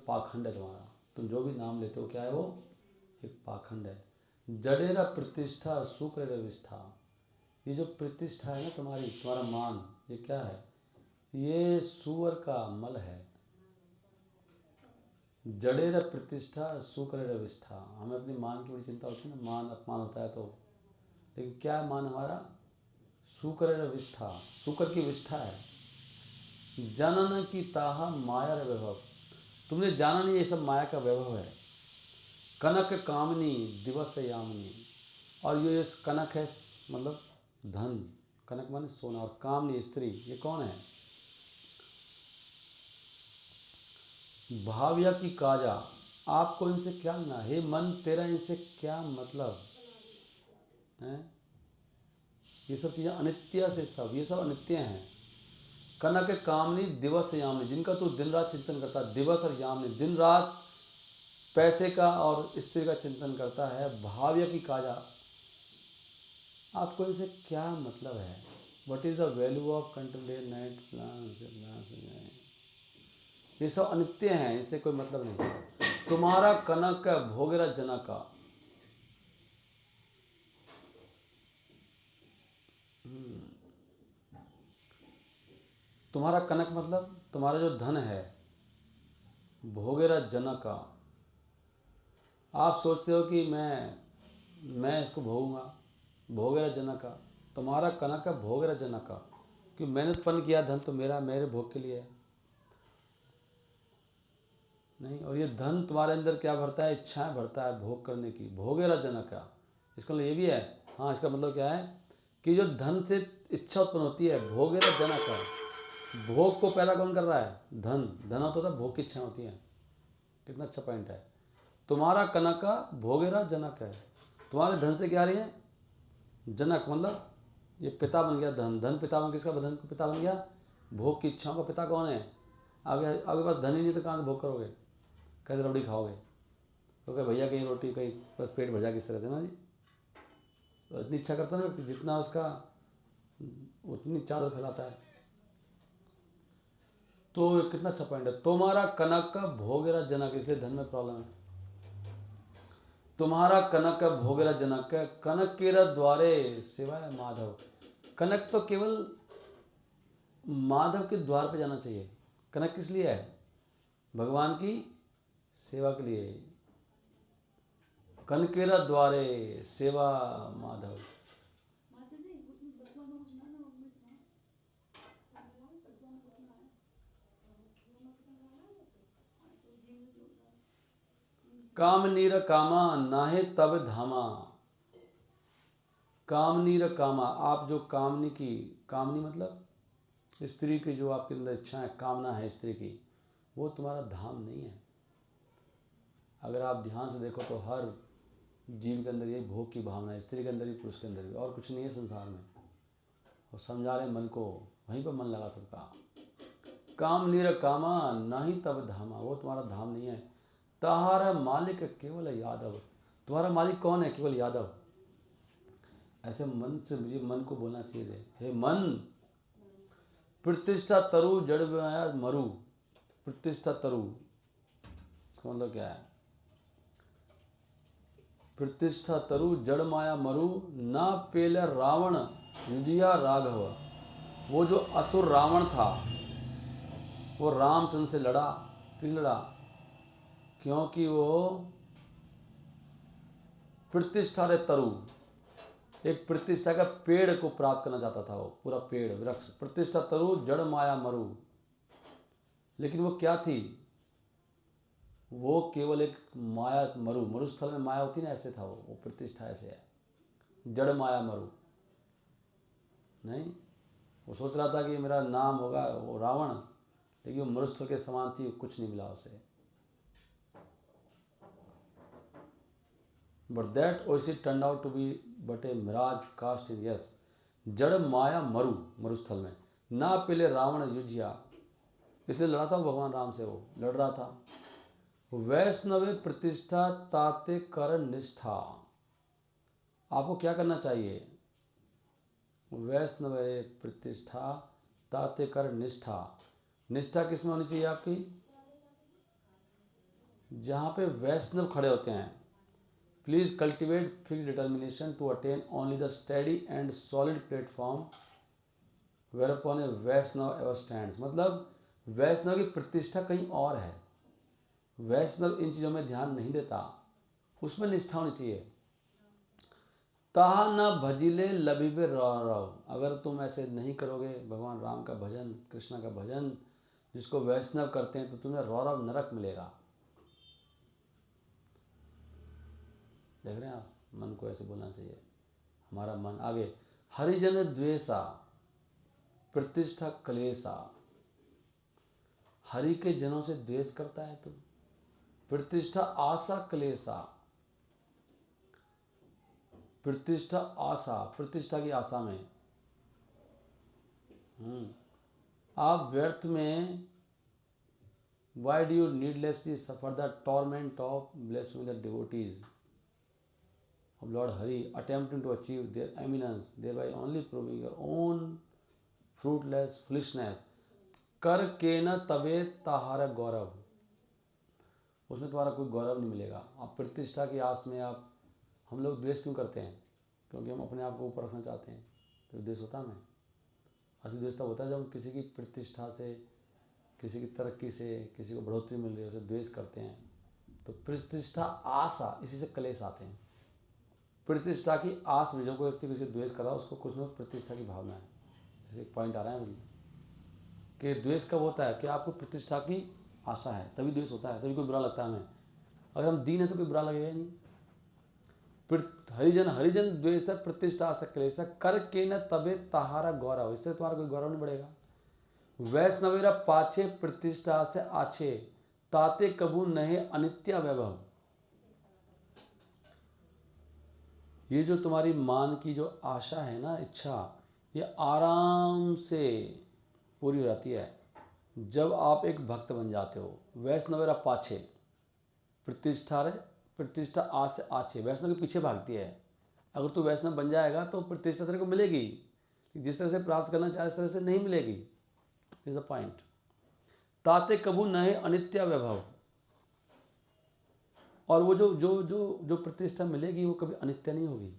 पाखंड है तुम्हारा। तुम जो भी नाम लेते हो क्या है वो, एक पाखंड है। जडेर प्रतिष्ठा शुक्र विष्ठा, ये जो प्रतिष्ठा है ना तुम्हारी, तुम्हारा मान, ये क्या है, ये सुअर का मल है। जडेर प्रतिष्ठा शुक्र विष्ठा, हमें अपनी मान की बड़ी चिंता होती है ना, मान अपमान होता है तो, लेकिन क्या है मान हमारा, शुक्र विष्ठा, शुक्र की विष्ठा है। जनन की ताहा माया वैभव, तुमने जाना नहीं ये सब माया का वैभव है। कनक कामनी दिवस यामिनी, और ये कनक है मतलब धन, कनक माने सोना, और कामनी स्त्री, ये कौन है, भाव्या की काजा, आपको इनसे क्या लेना, हे मन तेरा इनसे क्या मतलब है। ये सब चीज़ें अनित्य से, सब ये सब अनित्य हैं। कनक कामनी दिवस यामिनी, जिनका तू दिन रात चिंतन करता है, दिवस और यामिनी, दिन रात पैसे का और स्त्री का चिंतन करता है। भाव्य की काजा, आपको इनसे क्या मतलब है, what is the value of contemplate night plans, ये सब अनित्य हैं, इनसे कोई मतलब नहीं। तुम्हारा कनक भोगेरा जनका, तुम्हारा कनक मतलब तुम्हारा जो धन है, भोगेरा जनका, आप सोचते हो कि मैं इसको भोगूंगा, भोगेरा जनका, तुम्हारा कनक है भोगेरा जनका, कि मैंने उत्पन्न किया धन तो मेरा, मेरे भोग के लिए है नहीं। और ये धन तुम्हारे अंदर क्या भरता है, इच्छाएं भरता है भोग करने की, भोगेरा जनका, इसका मतलब ये भी है, हाँ इसका मतलब क्या है कि जो धन से इच्छा उत्पन्न होती है, भोगेरा जनका, भोग को पैदा कौन कर रहा है, धन, धन होता है भोग की इच्छा होती है। कितना अच्छा पॉइंट है। तुम्हारा कनका भोगेरा जनक है, तुम्हारे धन से क्या आ रही है, जनक मतलब ये पिता बन गया, धन, धन पिता बन, किसका धन पिता बन गया, भोग की इच्छाओं का पिता कौन है। आगे आपके पास धन ही नहीं तो कहाँ से भोग करोगे, कैसे रोटी खाओगे, तो क्या भैया कहीं रोटी कहीं बस पेट भर जाए किस तरह से ना जी। तो इतनी इच्छा करता ना व्यक्ति, जितना उसका उतनी चादर फैलाता है। तो कितना अच्छा पॉइंट है, तुम्हारा कनक का भोगेरा जनक, इसलिए धन में प्रॉब्लम है। तुम्हारा कनक भोगेरा जनक, कनक केरा द्वारे सिवाय माधव, कनक तो केवल माधव के द्वार पे जाना चाहिए। कनक किस लिए है, भगवान की सेवा के लिए। कनकेरा द्वारे सेवा माधव, काम नीर कामा नाहे तब धामा, काम नीर कामा, आप जो कामनी की, कामनी मतलब स्त्री की जो आपके अंदर इच्छा है, कामना है स्त्री की, वो तुम्हारा धाम नहीं है। अगर आप ध्यान से देखो तो हर जीव के अंदर यही भोग की भावना है, स्त्री के अंदर भी पुरुष के अंदर भी, और कुछ नहीं है संसार में। और समझा रहे मन को, वहीं पर मन लगा सबका। काम नीर कामा नाही तब धामा, वो तुम्हारा धाम नहीं है। ताहारा मालिक केवल यादव, तुम्हारा मालिक कौन है, केवल यादव। ऐसे मन से मुझे मन को बोलना चाहिए, हे मन प्रतिष्ठा तरु जड़ माया मरु, प्रतिष्ठा तरु, इसका मतलब क्या है, प्रतिष्ठा तरु जड़ माया मरु, ना पेले रावण युधिया राघव, वो जो असुर रावण था वो रामचंद्र से लड़ा, क्यों लड़ा, क्योंकि वो प्रतिष्ठा रे तरु, एक प्रतिष्ठा का पेड़ को प्राप्त करना चाहता था, वो पूरा पेड़ वृक्ष, प्रतिष्ठा तरु जड़ माया मरु, लेकिन वो क्या थी, वो केवल एक माया, मरु, मरुस्थल में माया होती ना, ऐसे था वो प्रतिष्ठा ऐसे है, जड़ माया मरु नहीं। वो सोच रहा था कि मेरा नाम होगा वो रावण, लेकिन वो मरुस्थल के समान थी, कुछ नहीं मिला उसे। बट दैट ओसी turn out to be but a mirage cast in yes, जड़ माया मरु, मरुस्थल में ना पहले रावण युजिया, इसलिए लड़ा था वो भगवान राम से, वो लड़ रहा था। वैष्णव प्रतिष्ठा ताते कर निष्ठा, आपको क्या करना चाहिए, वैष्णव प्रतिष्ठा ताते कर निष्ठा, निष्ठा किसमें होनी चाहिए आपकी, जहाँ पे वैष्णव खड़े होते हैं। Please cultivate fix determination to attain only the study and solid platform where upon a Vaishnav ever stands. मतलब वैष्णव की प्रतिष्ठा कहीं और है, वैष्णव इन चीज़ों में ध्यान नहीं देता, उसमें निष्ठा होनी चाहिए। ताहा न भजिले लभिबे रव, अगर तुम ऐसे नहीं करोगे भगवान राम का भजन, कृष्ण का भजन जिसको वैष्णव करते हैं, तो तुम्हें रौरव नरक मिलेगा। देख रहे हैं आप, मन को ऐसे बोलना चाहिए, हमारा मन। आगे, हरिजन द्वेषा प्रतिष्ठा क्लेशा, हरि के जनों से द्वेष करता है तुम, प्रतिष्ठा आशा क्लेशा, प्रतिष्ठा आशा, प्रतिष्ठा की आशा में आप व्यर्थ में, why do you needlessly suffer the torment of blaspheming the devotees of Lord Hari, attempting to achieve their eminence, thereby only proving your own fruitless foolishness. कर के न तबे ताहारा गौरव, उसमें तुम्हारा कोई गौरव नहीं मिलेगा। आप प्रतिष्ठा की आस में आप, हम लोग द्वेष क्यों करते हैं? क्योंकि हम अपने आप को ऊपर रखना चाहते हैं, तो द्वेष होता है। असली द्वेष तब होता है जब हम किसी की प्रतिष्ठा से, किसी की तरक्की से, किसी को बढ़ोतरी मिल रही है, उसे द्वेष करते हैं। तो प्रतिष्ठा आशा, इसी से क्लेश आते हैं। प्रतिष्ठा की आस में जब कोई व्यक्ति किसी द्वेष कर रहा है, उसको कुछ न प्रतिष्ठा की भावना है। जैसे एक पॉइंट आ रहा है कि द्वेष कब होता है कि आपको प्रतिष्ठा की आशा है, तभी द्वेष होता है, तभी कोई बुरा लगता है हमें। अगर हम दीन है तो कोई बुरा लगेगा नहीं। हरिजन हरिजन द्वेष प्रतिष्ठा आशा क्लेश कर के न तबे ताहारा गौरव, इससे तुम्हारा कोई गौरव नहीं बढ़ेगा। वैष्णवेरा पाछे प्रतिष्ठा से आछे, ताते कबू नहे अनित्य वैभव। ये जो तुम्हारी मान की जो आशा है ना, इच्छा, ये आराम से पूरी हो जाती है जब आप एक भक्त बन जाते हो। वैष्णवेरा पाछे प्रतिष्ठा आ से आछे, वैष्णव के पीछे भागती है। अगर तू वैष्णव बन जाएगा तो प्रतिष्ठा तेरे को मिलेगी, जिस तरह से प्राप्त करना चाहे उस तरह से नहीं मिलेगी। Is the point. ताते कबू नहे अनित्य वैभव, और वो जो जो जो जो प्रतिष्ठा मिलेगी वो कभी अनित्य नहीं होगी।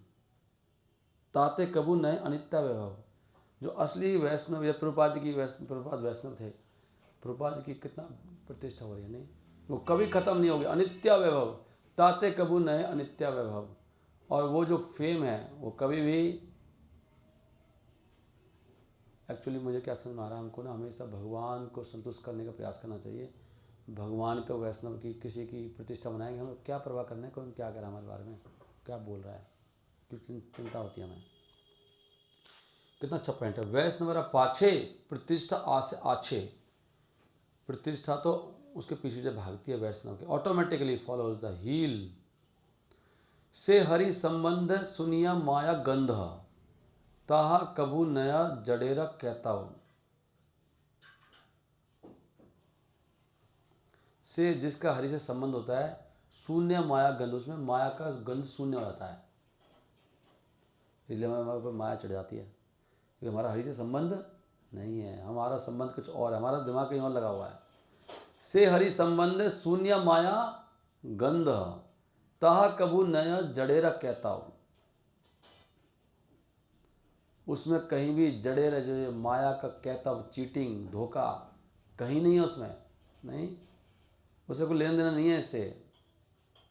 ताते कबू नए अनित्य वैभव। जो असली वैष्णव, या प्रभुपाद जी की प्रभुपाद वैष्णव थे, प्रभुपाद जी की कितना प्रतिष्ठा हो रही है, नहीं, वो कभी खत्म नहीं होगी। अनित्य वैभव, ताते कबू नए अनित्य वैभव। और वो जो फेम है वो कभी भी, एक्चुअली मुझे क्या समझ में आ रहा है, हमको ना हमेशा भगवान को संतुष्ट करने का प्रयास करना चाहिए। भगवान तो वैष्णव की किसी की प्रतिष्ठा बनाएंगे, हमें क्या परवाह करना है कौन क्या कह रहा है हमारे बारे में, क्या बोल रहा है, क्यों चिंता होती है हमें। कितना अच्छा पॉइंट है। वैष्णवेरा पाछे प्रतिष्ठा आसे आछे, प्रतिष्ठा तो उसके पीछे से भागती है वैष्णव के, ऑटोमेटिकली फॉलोज द हील। से हरि संबंध सुनिया माया गंध, ताहा कबू नया जडेरा कहता हूं। से जिसका हरि से संबंध होता है, शून्य माया गंध, उसमें माया का गंध शून्य हो जाता है, इसलिए हमारे ऊपर माया चढ़ जाती है, क्योंकि हमारा हरि से संबंध नहीं है, हमारा संबंध कुछ और है, हमारा दिमाग कहीं और लगा हुआ है। से हरि संबंध शून्य माया गंध, ताहा कबू नया जडेरा कहता हूं। उसमें कहीं भी जडेरा, जो माया का कहता, चीटिंग, धोखा कहीं नहीं है उसमें, नहीं, उसे कोई लेन देना नहीं है इससे।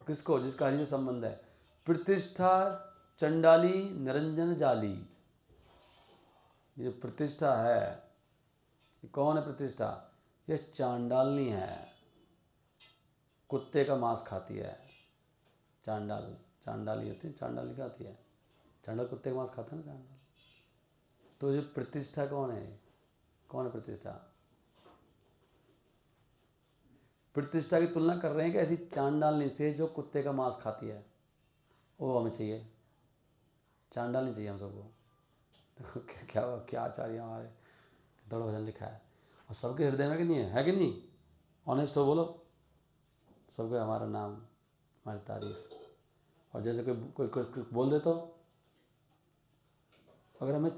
किसको? जिसका हरि से संबंध है। प्रतिष्ठा चंडाली निरंजन जाली, ये जो प्रतिष्ठा है, ये कौन है प्रतिष्ठा? ये चांडालनी है, कुत्ते का मांस खाती है। चांडाल, चांडाली होती है, चांडाली क्या होती है? चांडाल कुत्ते का मांस खाता है ना, चांडाल। तो ये प्रतिष्ठा कौन है? कौन है प्रतिष्ठा? प्रतिष्ठा की तुलना कर रहे हैं कि ऐसी चांडालनी से जो कुत्ते का मांस खाती है, वो हमें चाहिए। चांडालनी चाहिए हम सबको। देखो क्या क्या आचार्य हमारे, थोड़ा भजन लिखा है, और सबके हृदय में कि नहीं है कि नहीं? ऑनेस्ट हो बोलो, सबके हमारा नाम, हमारी तारीफ। और जैसे कोई बोल दे, तो अगर हमें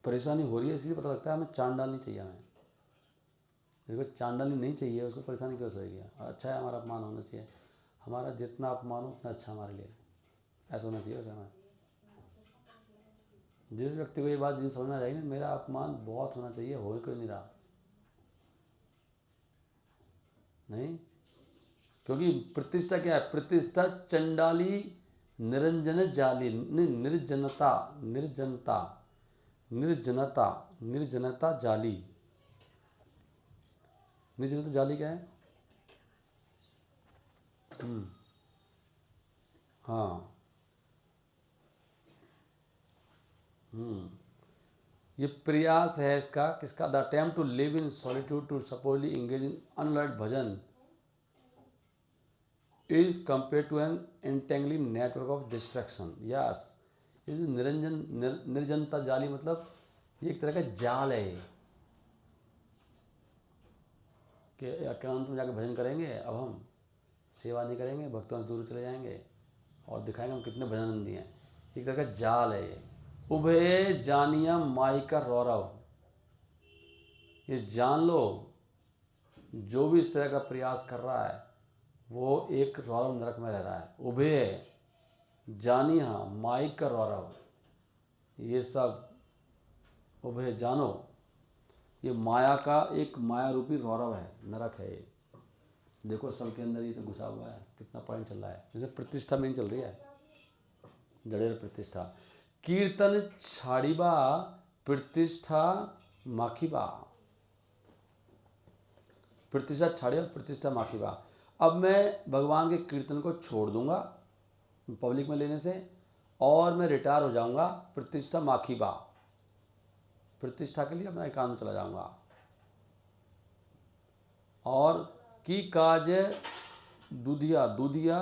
परेशानी हो रही है, इसलिए पता लगता है हमें चांडालनी चाहिए हमें। देखो चांडाली नहीं चाहिए, उसको परेशानी क्यों होगी? अच्छा है हमारा अपमान होना चाहिए, हमारा जितना अपमान हो उतना अच्छा हमारे लिए, ऐसा होना चाहिए वैसे हमें। जिस व्यक्ति को ये बात समझ में आ जाएगी ना, मेरा अपमान बहुत होना चाहिए, हो ही क्यों नहीं रहा, नहीं, क्योंकि प्रतिष्ठा क्या है? प्रतिष्ठा चंडाली निरंजन जाली, निर्जनता, निर्जनता, निर्जनता, निर्जनता जाली। निर्जनता जाली क्या है? हाँ, ये प्रयास है इसका, किसका? The attempt to live in solitude to supposedly engage in unalloyed bhajan is compare to an entangling network of distraction. Yes, ये जो निर्जनता जाली मतलब ये एक तरह का जाल है कि एकांत में जाकर भजन करेंगे, अब हम सेवा नहीं करेंगे, भक्तों से दूर चले जाएंगे और दिखाएंगे हम कितने भजनंदी हैं। एक तरह का जाल है ये। उभय जानिया माई का रौरव, ये जान लो जो भी इस तरह का प्रयास कर रहा है वो एक रौरव नरक में रह रहा है। उभय जानिया माई का रौरव, ये सब उभय जानो, ये माया का एक माया रूपी रौरव है, नरक है ये। देखो सबके अंदर ये तो घुसा हुआ है, कितना पॉइंट चल रहा है। जैसे प्रतिष्ठा में चल रही है, जड़ेर प्रतिष्ठा। कीर्तन छाड़ीबा प्रतिष्ठा माखीबा, प्रतिष्ठा छाड़े प्रतिष्ठा माखीबा। अब मैं भगवान के कीर्तन को छोड़ दूंगा पब्लिक में लेने से और मैं रिटायर हो जाऊंगा, प्रतिष्ठा माखीबा, प्रतिष्ठा के लिए अपना एकांत में चला जाऊंगा। और की काज दूधिया, दूधिया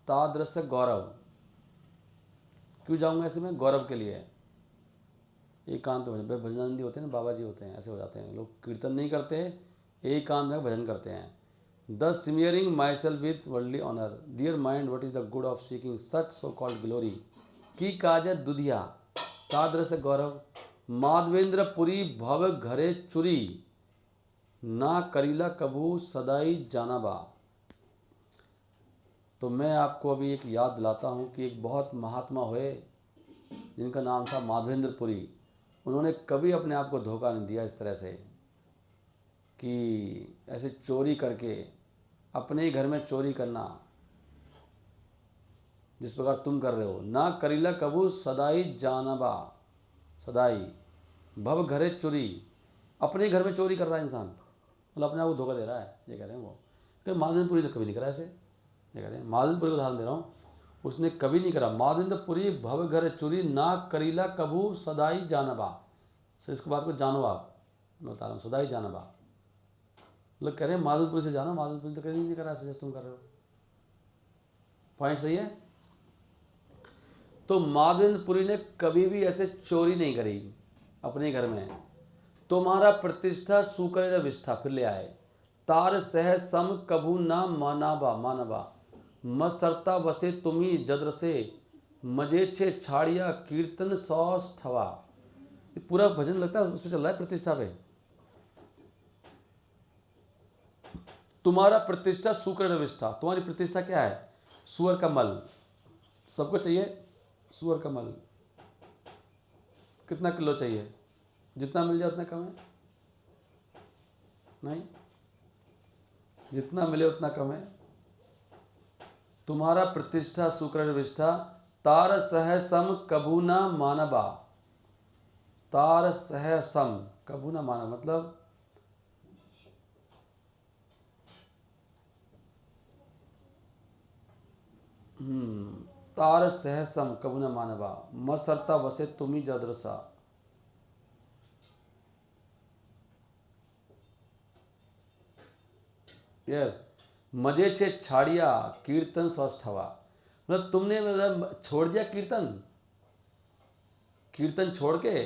तादृश गौरव, क्यों जाऊंगा ऐसे में? गौरव के लिए, एकांत में। भजनानंदी होते हैं ना, बाबा जी होते हैं, ऐसे हो जाते हैं लोग, कीर्तन नहीं करते, एकांत में भजन करते हैं। Thus smearing myself with worldly honor, dear mind, what is the good of seeking such so-called glory? की काज दुधिया तादृश गौरव, माधवेंद्र पुरी भव घरे चुरी, ना करीला कबू सदाई जानाबा। तो मैं आपको अभी एक याद दिलाता हूँ कि एक बहुत महात्मा हुए जिनका नाम था माधवेंद्र पुरी। उन्होंने कभी अपने आप को धोखा नहीं दिया इस तरह से कि ऐसे चोरी करके, अपने ही घर में चोरी करना जिस प्रकार तुम कर रहे हो। ना करीला कबू सदाई जानबा, सदाई भव घरे चोरी, अपने घर में चोरी कर रहा है इंसान, मतलब अपने आप को धोखा दे रहा है, ये कह रहे हैं वो। कि माधवेंद्रपुरी ने कभी नहीं करा ऐसे, ये कह रहे हैं। माधवेंद्रपुरी को उदाहरण दे रहा हूँ, उसने कभी नहीं करा। माधवेंद्रपुरी भव घरे चोरी, ना करीला कबू सदाई जानबा। सर इसके बाद को जानो आप, मैं बता रहा हूँ, सदाई जानबा लोग कह रहे हैं माधवेंद्रपुरी से जानो, माधवेंद्रपुरी तो कभी नहीं करा ऐसे जैसे तुम कर रहे हो। पॉइंट सही है। तो माधवेंद्रपुरी ने कभी भी ऐसे चोरी नहीं करी अपने घर में। तुम्हारा प्रतिष्ठा सुकर विष्ठा, फिर ले आए, तार सह सम कभू ना मानाबा, मानबा मसरता बसे तुम्ही जद्र से, मजे छे छाड़िया कीर्तन सौस ठवा। ये पूरा भजन लगता है उस पर चल रहा है, प्रतिष्ठा पे। तुम्हारा प्रतिष्ठा सुकर विष्ठा, तुम्हारी प्रतिष्ठा क्या है? सुअर का मल, सबको चाहिए सुअर का मल। कितना किलो चाहिए? जितना मिल जाए उतना कम है, नहीं, जितना मिले उतना कम है। तुम्हारा प्रतिष्ठा सुकर विष्ठा, तार सह सम कभू न मानबा, तार सह सम कभू न मानब मतलब तार सह सम कभू न मानबा, मसरता वसे तुम्ही जदरसा। यस, मजे छे छाड़िया कीर्तन सौष्ठवा, मतलब तुमने मतलब छोड़ दिया कीर्तन, कीर्तन छोड़ के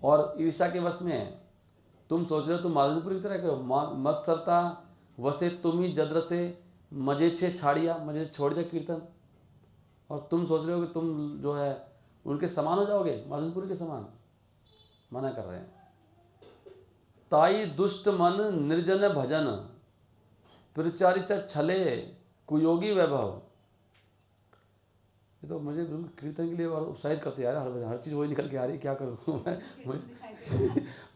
और ईर्षा के वश में तुम सोच रहे हो तुम माधवेंद्रपुरी की तरह करो। मत सरता वसे तुम ही जद्र से, मजे छे छाड़िया, मजे छोड़ दिया कीर्तन, और तुम सोच रहे हो कि तुम जो है उनके समान हो जाओगे, माधवेंद्रपुरी के समान। मना कर रहे हैं। ताई दुष्ट मन निर्जन भजन, प्रचारित छले कुयोगी वैभव। ये तो मुझे बिल्कुल कीर्तन के लिए और उत्साहित करते यार, हर चीज़ वही निकल के आ रही, क्या करूँ मैं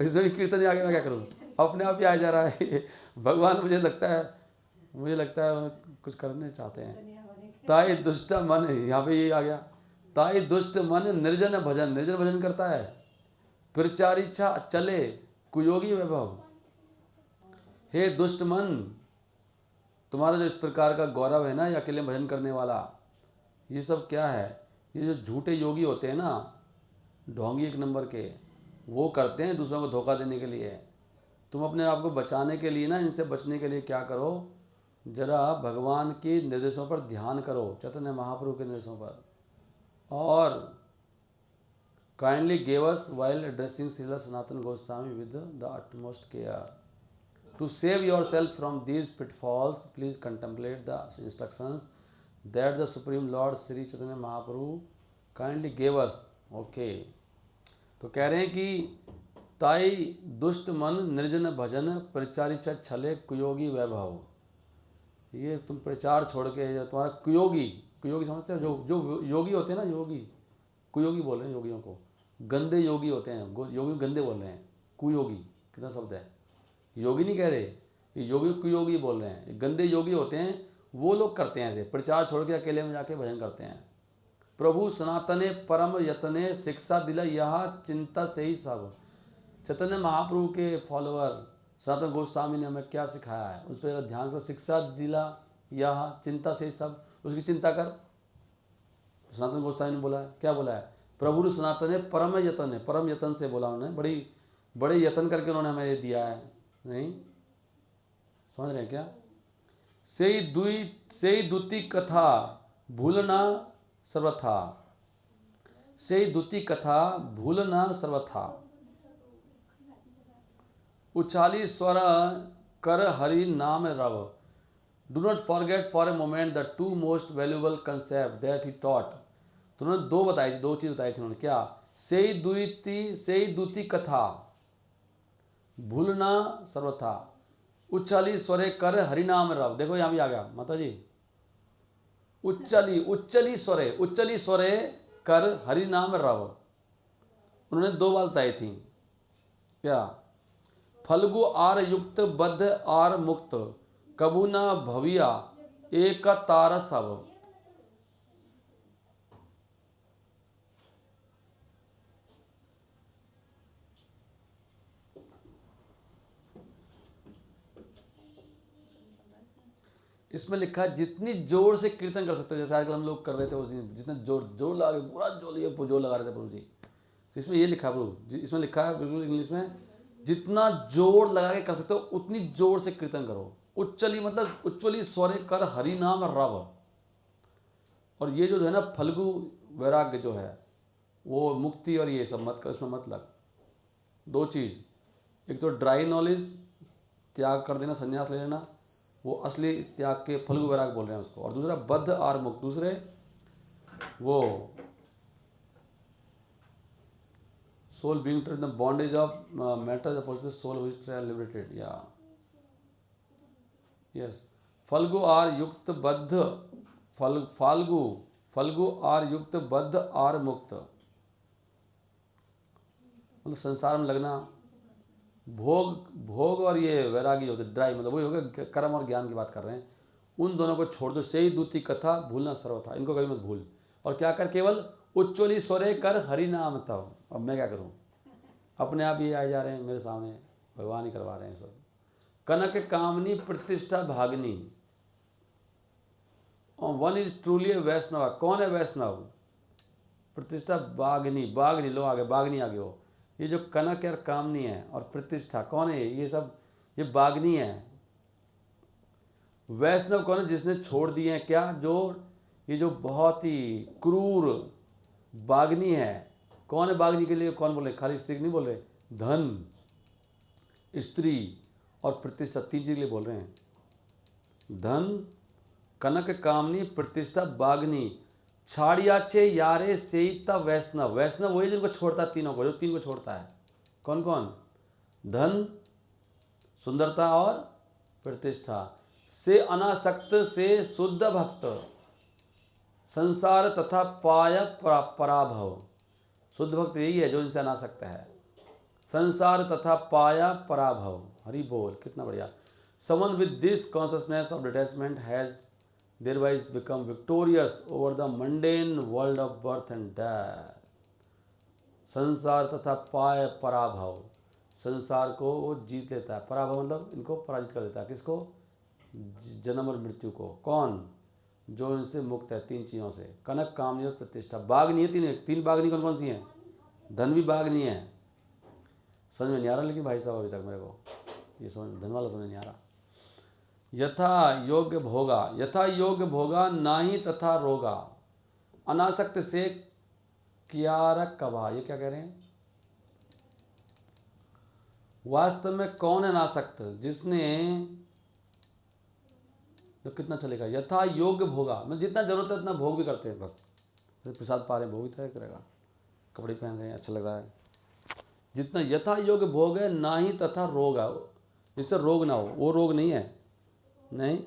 इसमें कीर्तन आगे मैं क्या करूँ, अपने आप ही आ जा रहा है। भगवान मुझे लगता है कुछ करने चाहते हैं। ताई दुष्ट मन, यहाँ पे ये आ गया, ताई दुष्ट मन निर्जन भजन, निर्जन भजन करता है, प्रचारिच्छा चले कुयोगी वैभव। हे दुष्ट मन, तुम्हारा जो इस प्रकार का गौरव है ना, या अकेले भजन करने वाला, ये सब क्या है? ये जो झूठे योगी होते हैं ना, ढोंगी एक नंबर के, वो करते हैं दूसरों को धोखा देने के लिए। तुम अपने आप को बचाने के लिए ना, इनसे बचने के लिए क्या करो, जरा भगवान के निर्देशों पर ध्यान करो, चैतन्य महाप्रभु के निर्देशों पर। और kindly give us while addressing Srila Sanatan Goswami with the utmost care. To save yourself from these pitfalls, please contemplate the instructions that the Supreme Lord Sri Chaitanya Mahaprabhu kindly gave us. Okay. तो कह रहे हैं कि ताई दुष्ट मन निर्जन भजन, प्रचारित छले कुयोगी वैभव। ये तुम प्रचार छोड़ के, जो तुम्हारा कुयोगी समझते हो, जो योगी होते हैं ना, योगी कुयोगी बोल रहे हैं योगियों को, गंदे योगी होते हैं, योगी गंदे बोल रहे हैं, कुयोगी कितना शब्द है, योगी नहीं कह रहे, ये योगी कुयोगी बोल रहे हैं, गंदे योगी होते हैं, वो लोग करते हैं ऐसे, प्रचार छोड़ के अकेले में जाके भजन करते हैं। प्रभु सनातने परम यतने शिक्षा दिला यह चिंता से ही सब। चैतन्य महाप्रभु के फॉलोअर सनातन गोस्वामी ने हमें क्या सिखाया है, उस पर ध्यान करो। शिक्षा दिला यह चिंता से ही सब, उसकी चिंता कर। सनातन गोस्वामी ने बोला है, क्या बोला है? प्रभु सनातने परम यतन, परम यतन से बोला उन्होंने, बड़े यतन करके उन्होंने हमें ये दिया है। नहीं समझ रहे हैं क्या? से दुति कथा भूलना सर्वथा, से दुति कथा भूलना सर्वथा, उछाली स्वर कर हरि नाम रव। Do not forget for a moment the two most valuable concept that he taught. तो उन्होंने दो चीज बताई थी उन्होंने, क्या? से दुति कथा भूलना सर्वथा, उच्चली स्वरे कर हरिनाम रव। देखो यहाँ भी आ गया माता जी, उच्चली स्वरे कर हरिनाम रव। उन्होंने दो बात बताई थी, क्या? फल्गु आर युक्त बद्ध आर मुक्त, कबू न भविया एक तार सब। इसमें लिखा है जितनी जोर से कीर्तन कर सकते हो, जैसे आजकल हम लोग कर रहे थे उस दिन, जितना जोर लगा के पूरा जोर लगा रहे थे प्रभु जी। तो इसमें ये लिखा है प्रभु, इसमें लिखा है बिल्कुल इंग्लिश में, जितना जोर लगा के कर सकते हो उतनी जोर से कीर्तन करो। उच्चली मतलब उच्चली स्वरे कर हरि नाम रव। और ये जो है ना फल्गु वैराग्य जो है, वो मुक्ति और ये सब मत कर, उसमें मत लग। दो चीज़, एक तो ड्राई नॉलेज त्याग कर देना, संन्यास ले लेना, वो असली त्याग के फल्गु वैराग बोल रहे हैं उसको। और दूसरा बद्ध आर मुक्त, दूसरे वो soul being in the bondage of matter opposite soul which are liberated. या यस, फल्गु आर युक्त बद्ध, फल्गु आर युक्त बद्ध आर मुक्त, मतलब संसार में लगना, भोग और ये वैरागी होते ड्राई, मतलब वही हो गया, कर्म और ज्ञान की बात कर रहे हैं। उन दोनों को छोड़ दो। से ही दूती कथा भूलना सर्वथा, इनको कभी मत भूल। और क्या कर, केवल उच्चोली स्वरे कर हरि नाम तब। अब मैं क्या करूं, अपने आप ये आए जा रहे हैं मेरे सामने, भगवान ही करवा रहे हैं सब। कनक कामनी प्रतिष्ठा भागनी, वन इज ट्रूली ए वैष्णव। कौन है वैष्णव? प्रतिष्ठा बागनी, लो आगे, बागनी आगे हो। ये जो कनक और कामनी है और प्रतिष्ठा, कौन है ये सब? ये बागनी है। वैष्णव कौन है? जिसने छोड़ दिए हैं क्या, जो ये जो बहुत ही क्रूर बागनी है। कौन है बागनी के लिए? कौन बोल रहे? खाली स्त्री नहीं बोल रहे, धन, स्त्री और प्रतिष्ठा, तीन चीज के लिए बोल रहे हैं। धन, कनक कामनी, प्रतिष्ठा, बागनी। छाड़ियाचे यारे सेता वैष्णव। वैष्णव वही जिनको छोड़ता है, तीनों को, जो तीन को छोड़ता है। कौन कौन? धन, सुंदरता और प्रतिष्ठा। से अनासक्त से शुद्ध भक्त, संसार तथा पाय पराभव। शुद्ध भक्त यही है जो इनसे अनासक्त है। संसार तथा पाया पराभव। हरि बोल, कितना बढ़िया। Someone with this consciousness of detachment has thereby become victorious over the mundane world of birth and death. संसार तथा पाय पराभव, संसार को वो जीत लेता है। पराभव मतलब इनको पराजित कर देता है। किसको? जन्म और मृत्यु को। कौन? जो इनसे मुक्त है तीन चीज़ों से, कनक, कामनी और प्रतिष्ठा। बागनी है तीन बागनी कौन कौन सी हैं? धन भी बागनी है। समझ में नहीं आ रहा लेकिन भाई साहब अभी तक मेरे को ये समझ, धन वाला समझ नहीं आ रहा। यथा योग्य भोगा नाही तथा रोगा, अनासक्त से कियारक कबा। ये क्या कह रहे हैं? वास्तव में कौन है अनासक्त? जिसने तो कितना चलेगा? यथा योग्य भोगा, मतलब जितना जरूरत है उतना भोग भी करते हैं भक्त। प्रसाद पा रहे हैं, भोग भी तरह करेगा, कपड़े पहन रहे हैं, अच्छा लग रहा है। जितना यथा योग्य भोग है, ना ही तथा रोग है, जिससे रोग ना हो, वो रोग नहीं है। नहीं,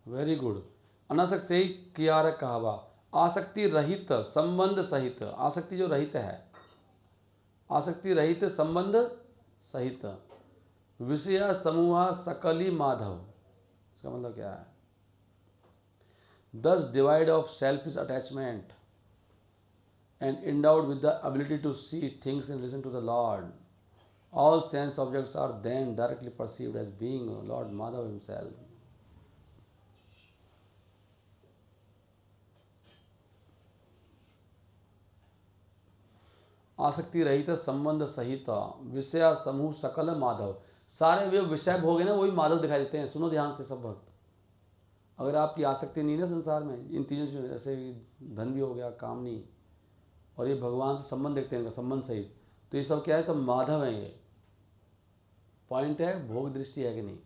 वेरी गुड। अनासक्त से ही कियारक कहावा, आसक्ति रहित संबंध सहित। आसक्ति जो रहित है, आसक्ति रहित संबंध सहित। विषय समूह सकली माधव। इसका मतलब क्या है? Thus divide of selfish attachment and endowed with the ability to see things in relation to the Lord, all sense objects are then directly perceived as being Lord Madhav himself. आसक्ति रहित संबंध सहित विषय समूह सकल माधव। सारे वे विषय भोग है ना, वही माधव दिखाई देते हैं। सुनो ध्यान से सब भक्त, अगर आपकी आसक्ति नहीं ना संसार में, इन तीनों से, जैसे धन भी हो गया, कामनी, और ये भगवान से संबंध देखते हैं, इनका संबंध सहित, तो ये सब क्या है? सब माधव हैं। ये पॉइंट है, भोग दृष्टि है कि नहीं।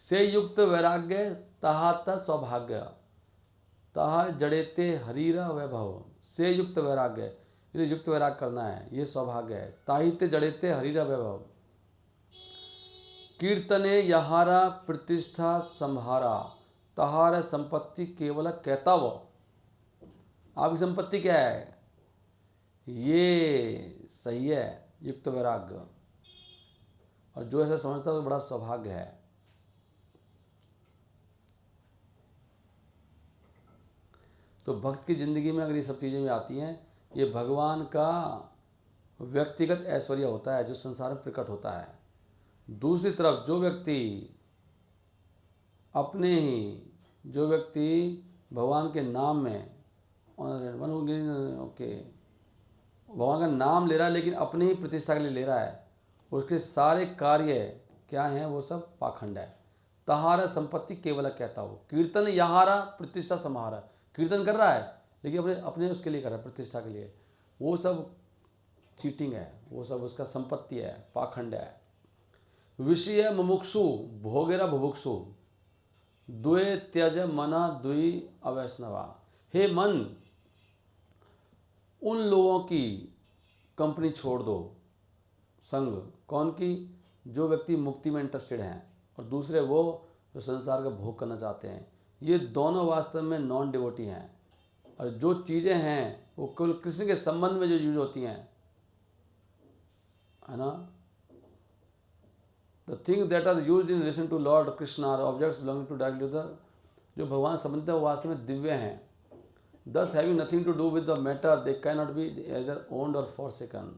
से युक्त वैराग्य तहात सौभाग्य, तहा जड़ेते हरीरा वैभव। से युक्त वैराग्य, ये युक्त वैराग करना है, ये सौभाग्य है। ताहित्य जड़ेते हरीरा वैभव। कीर्तने यहारा प्रतिष्ठा संहारा, तहार संपत्ति केवल कहताव। आपकी संपत्ति क्या है? ये सही है, युक्त वैराग्य। और जो ऐसा समझता है तो बड़ा सौभाग्य है। तो भक्त की जिंदगी में अगर ये सब चीज़ें भी आती हैं, ये भगवान का व्यक्तिगत ऐश्वर्य होता है जो संसार में प्रकट होता है। दूसरी तरफ जो व्यक्ति भगवान के नाम में भगवान का नाम ले रहा है लेकिन अपनी ही प्रतिष्ठा के लिए ले रहा है, उसके सारे कार्य क्या हैं? वो सब पाखंड है। तहारा संपत्ति केवल कहता हो। कीर्तन यहारा प्रतिष्ठा समारा, कीर्तन कर रहा है लेकिन अपने उसके लिए कर रहा है, प्रतिष्ठा के लिए। वो सब चीटिंग है, वो सब उसका संपत्ति है, पाखंड है। विषय मुमुक्षु भोगेरा बुभुक्षु, द्वे त्यज मना द्वि अवैष्णवा। हे मन, उन लोगों की कंपनी छोड़ दो, संग। कौन की? जो व्यक्ति मुक्ति में इंटरेस्टेड हैं, और दूसरे वो जो संसार का भोग करना चाहते हैं। ये दोनों वास्तव में नॉन डिवोटी हैं। और जो चीज़ें हैं वो केवल कृष्ण के संबंध में जो यूज होती हैं, है ना, the thing that are use in relation to lord Krishna are objects belonging to directly to the, जो भगवान संबंधित है वो वास्तव में दिव्य हैं। Thus having nothing to do with the matter, they cannot be either owned or forsaken.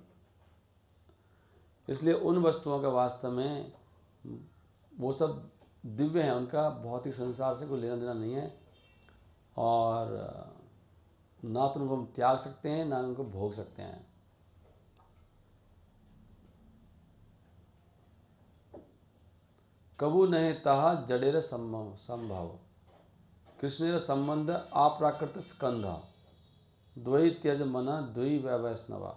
इसलिए उन वस्तुओं का वास्तव में वो सब दिव्य हैं, उनका भौतिक संसार से कोई लेना देना नहीं है, और ना तो उनको हम त्याग सकते हैं ना उनको भोग सकते हैं। कबू नहीं तहा जडेर संभव, कृष्णेर संबंध अप्राकृत स्कंध, द्वै त्यज मन द्वि वैष्णवा।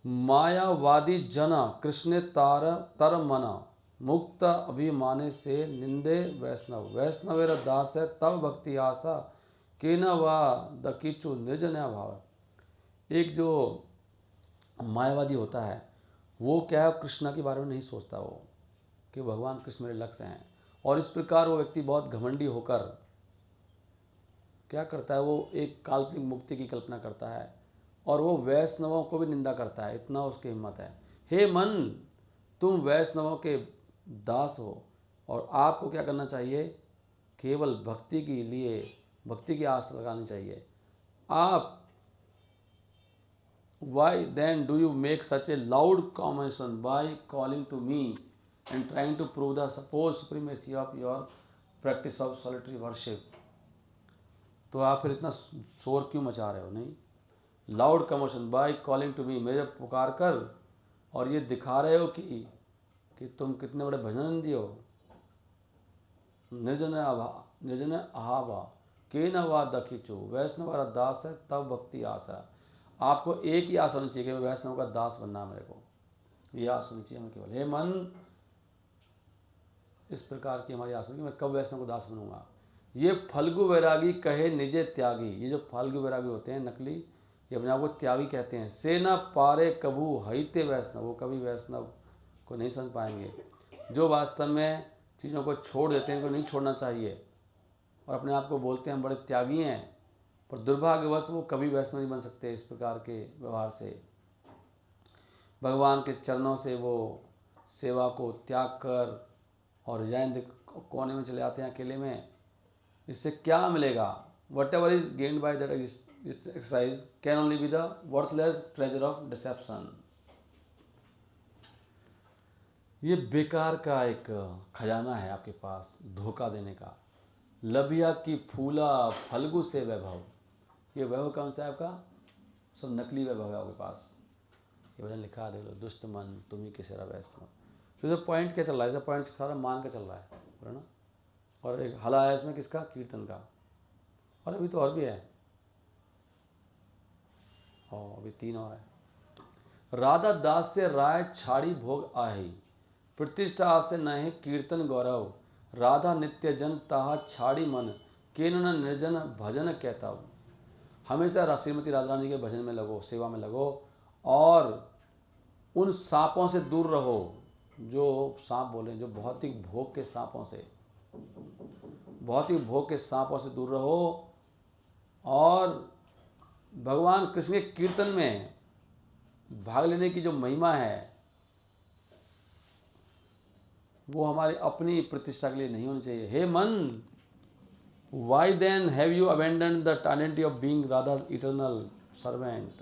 मायावादी जन कृष्ण तर मन, मुक्त अभिमाने से निंदे वैष्णव। वैष्णवेर दास है तब भक्ति आशा, के न वा दकीचु निर्जन्या भाव। एक जो मायावादी होता है वो क्या है, कृष्णा के बारे में नहीं सोचता वो कि भगवान कृष्ण मेरे लक्ष्य हैं। और इस प्रकार वो व्यक्ति बहुत घमंडी होकर क्या करता है, वो एक काल्पनिक मुक्ति की कल्पना करता है और वो वैष्णवों को भी निंदा करता है, इतना उसकी हिम्मत है। हे मन, तुम वैष्णवों के दास हो और आपको क्या करना चाहिए, केवल भक्ति के लिए भक्ति की आस लगानी चाहिए। आप why then do you make such a loud commotion by calling to me and trying to prove the supposed supremacy of your practice of solitary worship? तो आप फिर इतना शोर क्यों मचा रहे हो? नहीं, loud commotion by calling to me, मेरे पुकार कर और ये दिखा रहे हो कि तुम कितने बड़े भजनंदी हो। निर्जन अहावा के न वा दखिचो, वैष्णव दास है तब भक्ति आशा। आपको एक ही आस होनी चाहिए कि मैं वैष्णव का दास बनना, मेरे को ये आस होनी चाहिए हमें केवल। हे मन, इस प्रकार की हमारी आस होगी, मैं कब वैष्णव को दास बनूंगा। ये फल्गु वैरागी कहे निजे त्यागी, ये जो फाल्गु वैरागी होते हैं नकली, ये अपने आप को त्यागी कहते हैं। से न पारे कभू हईते वैष्णव, वो कभी वैष्णव को नहीं समझ पाएंगे। जो वास्तव में चीज़ों को छोड़ देते हैं, इनको नहीं छोड़ना चाहिए और अपने आप को बोलते हैं हम बड़े त्यागी हैं, पर दुर्भाग्यवश वो कभी वैष्णव नहीं बन सकते। इस प्रकार के व्यवहार से भगवान के चरणों से वो सेवा को त्याग कर और रिजाइन कोने में चले आते हैं अकेले में। इससे क्या मिलेगा? What ever is gained by that exercise can only be the worthless treasure of deception. ये बेकार का एक खजाना है आपके पास, धोखा देने का। लबिया की फूला फल्गु से वैभव, ये वैभव कौन सा है आपका? सब नकली वैभव है आपके पास। ये भजन लिखा है, देख लो, दुष्ट मन तुम्ही किसेरा वैष्णव। तो ये पॉइंट क्या चल रहा है? ऐसा पॉइंट सारा मान का चल रहा है ना। और एक हला है इसमें किसका? कीर्तन का। और अभी तो और भी है, और अभी 3 और है। राधा दास से राय छाड़ी भोग आही, प्रतिष्ठा से नहे कीर्तन गौरव। राधा नित्य जन ताहा छाड़ी मन, केन न निर्जन भजन कहता हूँ। हमेशा श्रीमती राधा रानी के भजन में लगो, सेवा में लगो और उन सांपों से दूर रहो जो सांप बोले, जो भौतिक भोग के सांपों से, भौतिक भोग के सांपों से दूर रहो और भगवान कृष्ण के कीर्तन में भाग लेने की जो महिमा है वो हमारी अपनी प्रतिष्ठा के लिए नहीं होनी चाहिए। हे मन, why then have you abandoned the identity of being Radha's eternal servant?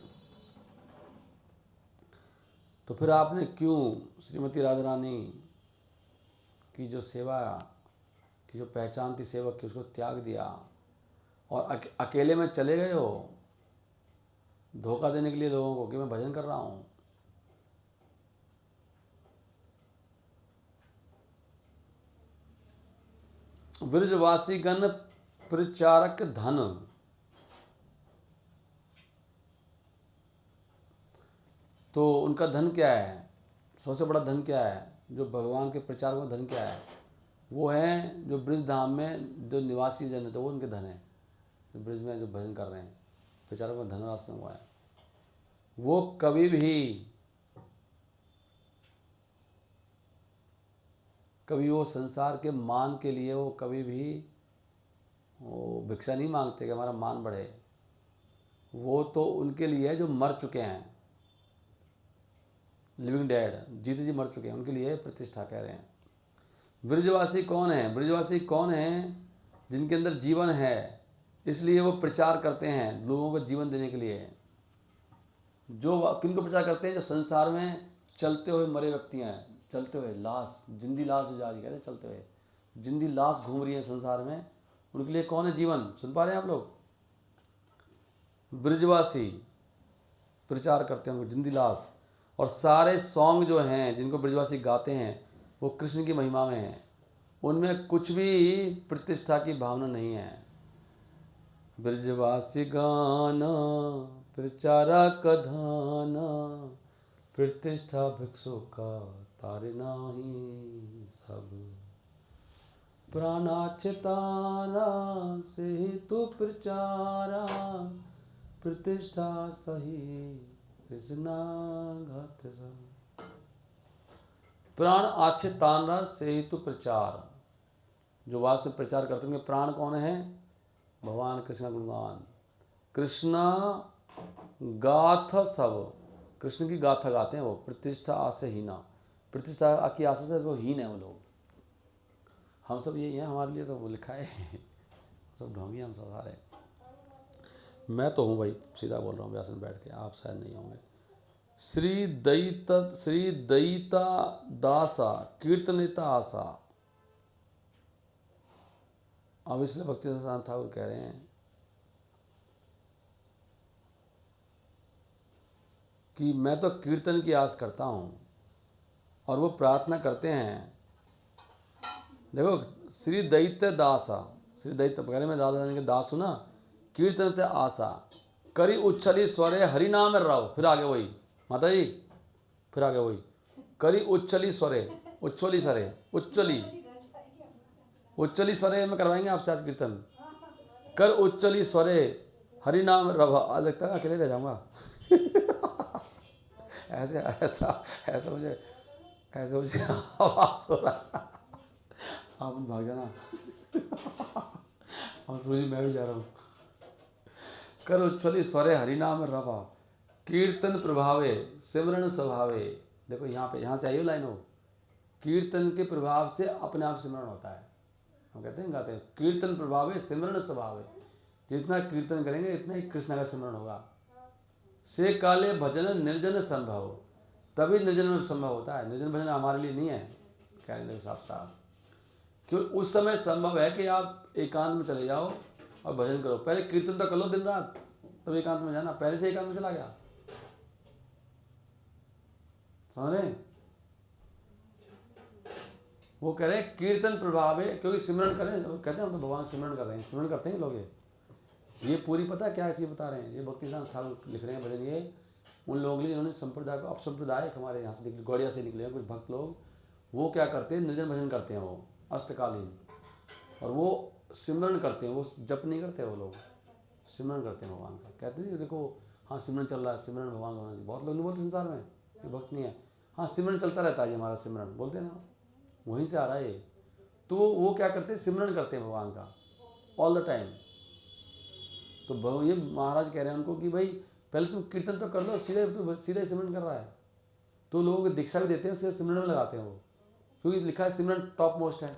तो फिर आपने क्यों श्रीमती राधा रानी की जो सेवा की जो पहचान थी सेवक की, उसको त्याग दिया और अकेले में चले गए हो धोखा देने के लिए लोगों को कि मैं भजन कर रहा हूँ। ब्रजवासी गण प्रचारक धन, तो उनका धन क्या है? सबसे बड़ा धन क्या है? जो भगवान के प्रचार का धन क्या है? वो है जो ब्रज धाम में जो निवासी जन है, तो वो उनके धन है। जो ब्रज में जो भजन कर रहे हैं, प्रचारक का धन रास्ते में हुआ है। वो कभी वो संसार के मान के लिए वो कभी भी वो भिक्षा नहीं मांगते कि हमारा मान बढ़े। वो तो उनके लिए है जो मर चुके हैं, लिविंग डेड, जीते जी मर चुके हैं, उनके लिए प्रतिष्ठा कह रहे हैं। ब्रजवासी कौन है? ब्रजवासी कौन है? जिनके अंदर जीवन है, इसलिए वो प्रचार करते हैं लोगों को जीवन देने के लिए। जो किनको प्रचार करते हैं? जो संसार में चलते हुए मरे व्यक्ति हैं, चलते हुए लाश, जिंदी लाश जो जा रही कहते हैं, चलते हुए जिंदी लाश घूम रही है संसार में, उनके लिए कौन है जीवन? सुन पा रहे हैं आप लोग? ब्रजवासी प्रचार करते हैं उनको, जिंदी लाश। और सारे सॉन्ग जो हैं जिनको ब्रजवासी गाते हैं वो कृष्ण की महिमा में हैं, उनमें कुछ भी प्रतिष्ठा की भावना नहीं है। ब्रजवासी गाना प्रचारक धाना, प्रतिष्ठा भिक्षु का तारे नाही सब। प्राणाचितारा से तो प्रचारा, प्रतिष्ठा सही कृष्णा घात सा। प्राण आच्छे तानरा से ही तो प्रचार, जो वास्तव प्रचार करते होंगे। प्राण कौन है? भगवान कृष्ण गुणगान। कृष्णा गाथ सब, कृष्ण की गाथा गाते हैं वो। प्रतिष्ठा आसे हीना, प्रतिष्ठा की आशा से वो हीन है वो लोग। हम सब यही हैं, हमारे लिए तो वो लिखा है सब ढोंगी हम सब सारे। मैं तो हूँ भाई, सीधा बोल रहा हूँ व्यास में बैठ के, आप शायद नहीं होंगे। श्री दयिता दासा कीर्तनिता आशा। अब इसलिए भक्ति सिद्धांत ठाकुर कह रहे हैं कि मैं तो कीर्तन की आस करता हूँ, और वो प्रार्थना करते हैं। देखो, श्री दैत्य दासा, श्री दैत्य पहले मैं दादा जाने के दास हूँ ना। कीर्तन आशा करी उच्छली स्वरे हरिनाम राव। फिर आगे वही माता जी, फिर आगे वही करी उच्छली स्वरे, उच्छली सरे, उच्छली स्वरे में करवाएंगे आपसे आज कीर्तन। कर उच्छली स्वरे हरिनाम रवा। लगता है अकेले रह जाऊंगा ऐसे ऐसा ऐसा मुझे आवाज हो रहा। आप भाग जाना और रोजी मैं भी जा रहा हूँ। कर उच्छली स्वरे हरिनाम रवा, कीर्तन प्रभावे सिमरन स्वभावे। देखो यहाँ से आई लाइन हो, कीर्तन के प्रभाव से अपने आप सिमरन होता है। हम कहते हैं गाते हैं कीर्तन प्रभावे सिमरन स्वभावे। जितना कीर्तन करेंगे इतना ही कृष्ण का सिमरन होगा। से काले भजन निर्जन संभव, तभी निर्जन में संभव होता है। निर्जन भजन हमारे लिए नहीं है, कहने लगे साफ साफ। क्यों? उस समय संभव है कि आप एकांत में चले जाओ और भजन करो। पहले कीर्तन तो कर लो दिन रात, तब एकांत में जाना। पहले से एकांत में चला गया, समझ रहे? वो कह रहे हैं कीर्तन प्रभाव है, क्योंकि सिमरन करें। कहते हैं हम तो भगवान सिमरन कर रहे हैं, सिमरन करते हैं लोग। ये पूरी पता है क्या चीज़ बता रहे हैं? ये भक्ति सिद्धांत ठाकुर लिख रहे हैं भजन। ये उन लोगों के लिए जिन्होंने संप्रदाय को, अब संप्रदाय हमारे यहाँ से निकले, गौड़िया से निकले हैं कुछ भक्त लोग। वो क्या करते हैं? निर्जन भजन करते हैं वो अष्टकालीन, और वो सिमरन करते हैं। वो जप नहीं करते, वो लोग सिमरन करते हैं भगवान का। कहते हैं देखो हाँ सिमरन चल रहा है, सिमरन भगवान का। बहुत लोग नहीं बोलते संसार में, ये भक्त नहीं है। हाँ सिमरन चलता रहता है, ये हमारा सिमरन बोलते हैं ना, वहीं से आ रहा है ये। तो वो क्या करते हैं? सिमरन करते हैं भगवान का ऑल द टाइम। तो ये महाराज कह रहे हैं उनको कि भाई पहले तुम कीर्तन तो कर लो, सीधे सिमरन कर रहा है। तो लोग दीक्षा भी देते हैं, सीधे सिमरन में लगाते हैं वो, क्योंकि लिखा है सिमरन टॉप मोस्ट है,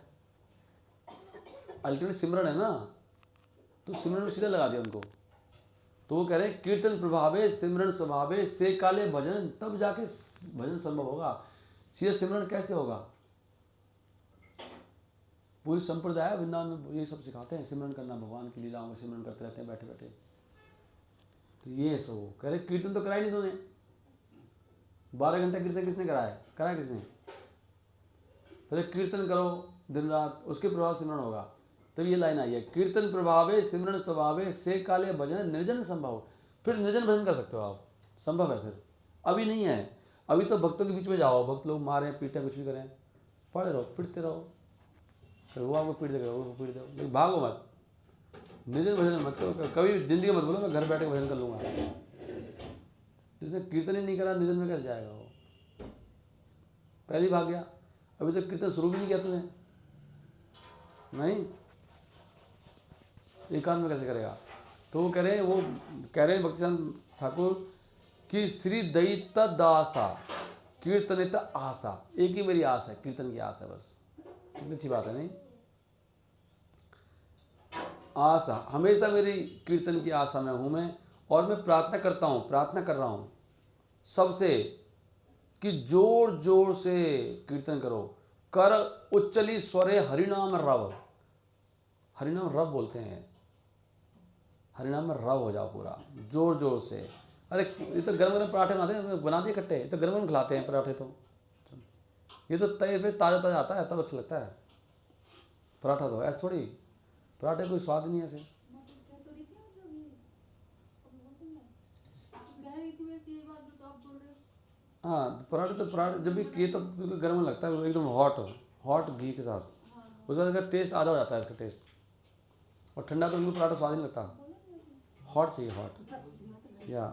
अल्टीमेट सिमरन है ना। तो सिमरन में सीधे लगा दिया उनको। तो वो कह रहे हैं कीर्तन प्रभावे सिमरन स्वभावे से काले भजन, तब जाके भजन संभव होगा। सीधे सिमरन कैसे होगा? पूरी संप्रदाय वृंदावन में ये सब सिखाते हैं, सिमरन करना, भगवान की लीलाओं में सिमरन करते रहते हैं बैठे बैठे। तो ये सब कह रहे कीर्तन तो कराया नहीं तूने। 12 घंटा कीर्तन किसने कराया? कराया किसने? पहले कीर्तन करो दिन रात, उसके प्रभाव सिमरन होगा। तब ये लाइन आई है कीर्तन प्रभावे सिमरन स्वभावे से काले भजन निर्जन संभव। फिर निर्जन भजन कर सकते हो आप, संभव है। फिर अभी नहीं है, अभी तो भक्तों के बीच में जाओ, भक्त लोग मारें पीटें कुछ भी करें, पढ़े रहो पिटते रहो, फिर वो आपको पीट देगा, वो पीट देगा, लेकिन भागो मत। निर्जन भजन मत करो, कभी जिंदगी मत बोलो मैं घर बैठे भजन कर लूँगा। जिसने कीर्तन ही नहीं करा निर्जन में कैसे जाएगा वो? पहले ही भाग गया, अभी तक कीर्तन शुरू भी नहीं किया तूने, नहीं एकांत में कैसे करेगा? तो वो कह रहे हैं भक्ति सिद्धांत ठाकुर कि श्री दयिता दासा कीर्तनिता आशा। एक ही मेरी आस है, कीर्तन की आस है बस। कितनी अच्छी बात है नहीं? आशा हमेशा मेरी कीर्तन की आशा में हूँ मैं, और मैं प्रार्थना करता हूँ, प्रार्थना कर रहा हूँ सबसे कि जोर जोर से कीर्तन करो। कर उच्चली स्वरे हरिनाम रव, हरिनाम रव बोलते हैं, हरिनाम में रव हो जाओ पूरा जोर जोर से। अरे ये तो गर्म गर्म पराठे बना दिए इकट्ठे, तो गर्म गर्म खिलाते हैं पराठे। तो ये तो तय पे ताज़ा ताज़ा आता है तब अच्छा लगता है पराठा। तो ऐसे थोड़ी पराठे कोई स्वाद नहीं है ऐसे। हाँ पराठे जब भी किए तो गर्म लगता है एकदम हॉट घी के साथ। उसके बाद टेस्ट आधा हो जाता है इसका टेस्ट, और ठंडा तो बिल्कुल पराठा स्वाद नहीं लगता। हॉट चाहिए, हॉट या